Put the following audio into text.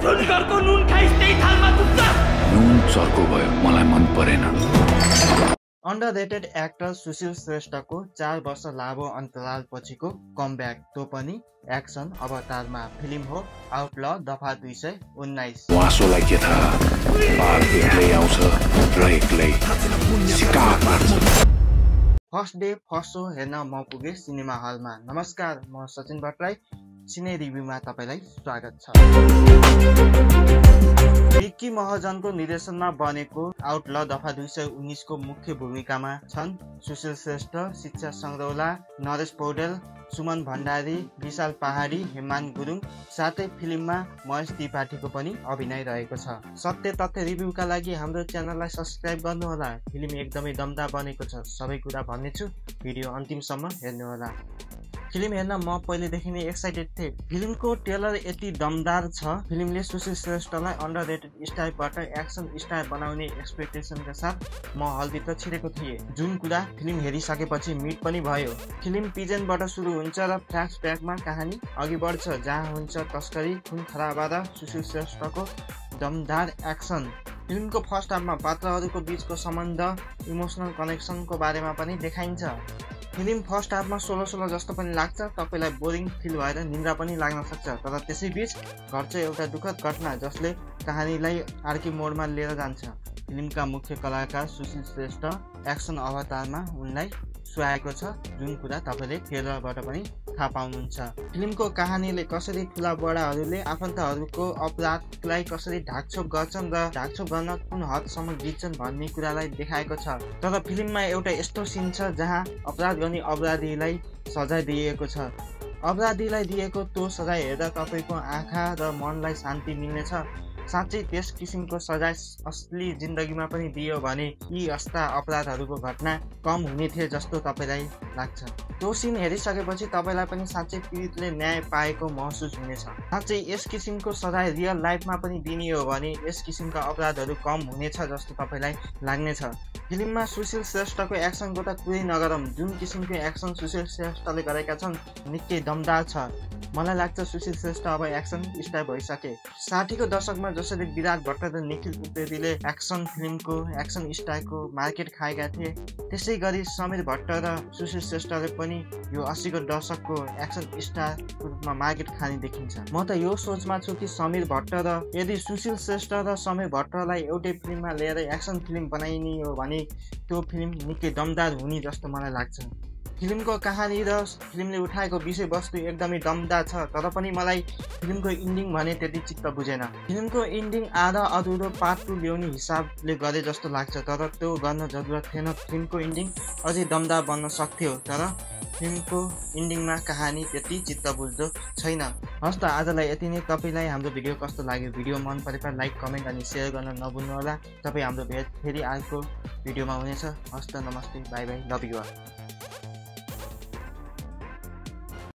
जुन घरको नुन खाइस त्यही थालमा थुक्छ। नुन चर्को भयो, मलाई मन परेन। अन्डररेटेड एक्टर सुशील श्रेष्ठको 4 वर्ष लामो अन्तराल पछिको कमब्याक, त्यो पनि एक्सन अवतारमा। फिल्म हो आउटल दफा 219। वासोलाई के थाहा, बाघ एक्लै आउँछ र एक्लै शिकार मार्छ। फर्स्ट डे फर्स्ट सो हेर्न म पुगे सिनेमा हलमा। नमस्कार, म सचिन भट्टराई। सिने रिभ्यूमा तपाईलाई स्वागत छ। विक्की महजनको निर्देशनमा बनेको आउटल दफा 219 को मुख्य भूमिकामा छन् सुशील श्रेष्ठ, शिक्षा सङ्ग्रौला, नरेश पौडेल, सुमन भण्डारी, विशाल पहाडी, हेमान गुरुङ, साथै फिल्ममा महेश त्रिपाठीको पनि अभिनय रहेको छ। सत्य तथ्य रिभ्यूका लागि हाम्रो च्यानललाई सब्स्क्राइब गर्नुहोला। फिल्म एकदमै दमदार बनेको छ, सबै कुरा भन्नेछु, भिडियो अन्तिमसम्म हेर्नुहोला। फिल्म हेर्न म पहिलेदेखि नै एक्साइटेड थिएँ। फिल्मको ट्रेलर यति दमदार छ, फिल्मले सुशील श्रेष्ठलाई अन्डररेटेड स्टारबाट एक्सन स्टार बनाउने एक्सपेक्टेसनका साथ म हलभित्र छिरेको थिएँ। जुन कुरा फिल्म हेरिसकेपछि मिट पनि भयो। फिल्म पिजनबाट सुरु हुन्छ र फ्ल्यासब्याकमा कहानी अघि बढ्छ, जहाँ हुन्छ तस्करी, खुन खराबा र सुशील श्रेष्ठको दमदार एक्सन। फिल्मको फर्स्ट हाफमा पात्रहरूको बीचको सम्बन्ध, इमोसनल कनेक्सनको बारेमा पनि देखाइन्छ। फिल्म फर्स्ट हाफमा 16 जस्तो पनि लाग्छ, तपाईलाई बोरिङ फिल भएर निन्द्रा पनि लाग्न सक्छ। तर त्यसैबीच घट्छ एउटा दुःखद घटना जसले कहानीलाई अर्कै मोडमा लिएर जान्छ। फिल्मका मुख्य कलाकार सुशील श्रेष्ठ एक्सन अवतारमा उनलाई सुहाएको छ, जुन कुरा तपाईले ट्रेलरबाट पनि थाहा पाउनुहुन्छ। फिल्मको कहानीले कसरी ठुला बडाहरूले आफन्तहरूको अपराधलाई कसरी ढाकछोप गर्छन् र ढाकछोप गर्न कुन हदसम्म जित्छन् भन्ने कुरालाई देखाएको छ। तर फिल्ममा एउटा यस्तो सिन छ जहाँ अपराध गर्ने अपराधीलाई सजाय दिएको छ। अपराधीलाई दिएको त्यो सजाय हेर्दा तपाईँको आँखा र मनलाई शान्ति मिल्नेछ। साँच्चै त्यस किसिमको सजाय असली जिन्दगीमा पनि दियो भने यी यस्ता अपराधहरूको घटना कम हुने थिए जस्तो तपाईँलाई लाग्छ। त्यो सिन हेरिसकेपछि तपाईँलाई पनि साँच्चै पीडितले न्याय पाएको महसुस हुनेछ। साँच्चै यस किसिमको सजाय रियल लाइफमा पनि दिने हो भने यस किसिमका अपराधहरू कम हुनेछ जस्तो तपाईँलाई लाग्नेछ। फिल्ममा सुशील श्रेष्ठको एक्सनको त कुरै नगरौँ, जुन किसिमको एक्सन सुशील श्रेष्ठले गरेका छन् निकै दमदार छ। मलाई लाग्छ सुशील श्रेष्ठ अब एक्सन स्टार भइसके। 60 को दशकमा जसरी विराट भट्ट र निखिल उप्रेतीले एक्सन फिल्मको एक्सन स्टारको मार्केट खाएका थिए, त्यसै गरी समीर भट्ट र सुशील श्रेष्ठले पनि यो 80 को दशकको एक्सन स्टारको रूपमा मार्केट खाने देखिन्छ। म त यो सोचमा छु कि समीर भट्ट र यदि सुशील श्रेष्ठ र समीर भट्टलाई एउटै फिल्ममा लिएर एक्सन फिल्म बनाइने हो भने त्यो फिल्म निकै दमदार हुने जस्तो मलाई लाग्छ। फिल्मको कहानी र फिल्मले उठाएको विषयवस्तु एकदमै दमदार छ, तर पनि मलाई फिल्मको इन्डिङ भने त्यति चित्त बुझेन। फिल्मको इन्डिङ आधा अधुरो पार्ट 2 ल्याउने हिसाबले गरे जस्तो लाग्छ, तर त्यो गर्न जरुरत थिएन। फिल्मको इन्डिङ अझै दमदार बन्न सक्थ्यो, तर फिल्मको इन्डिङमा कहानी त्यति चित्त बुझ्दो छैन। हस् त, आजलाई यति नै। तपाईँलाई हाम्रो भिडियो कस्तो लाग्यो? भिडियो मन परेमा लाइक, कमेन्ट अनि सेयर गर्न नभुल्नुहोला। तपाईँ हाम्रो भेट फेरि अर्को भिडियोमा हुनेछ। हस् त, नमस्ते, bye bye, love you all.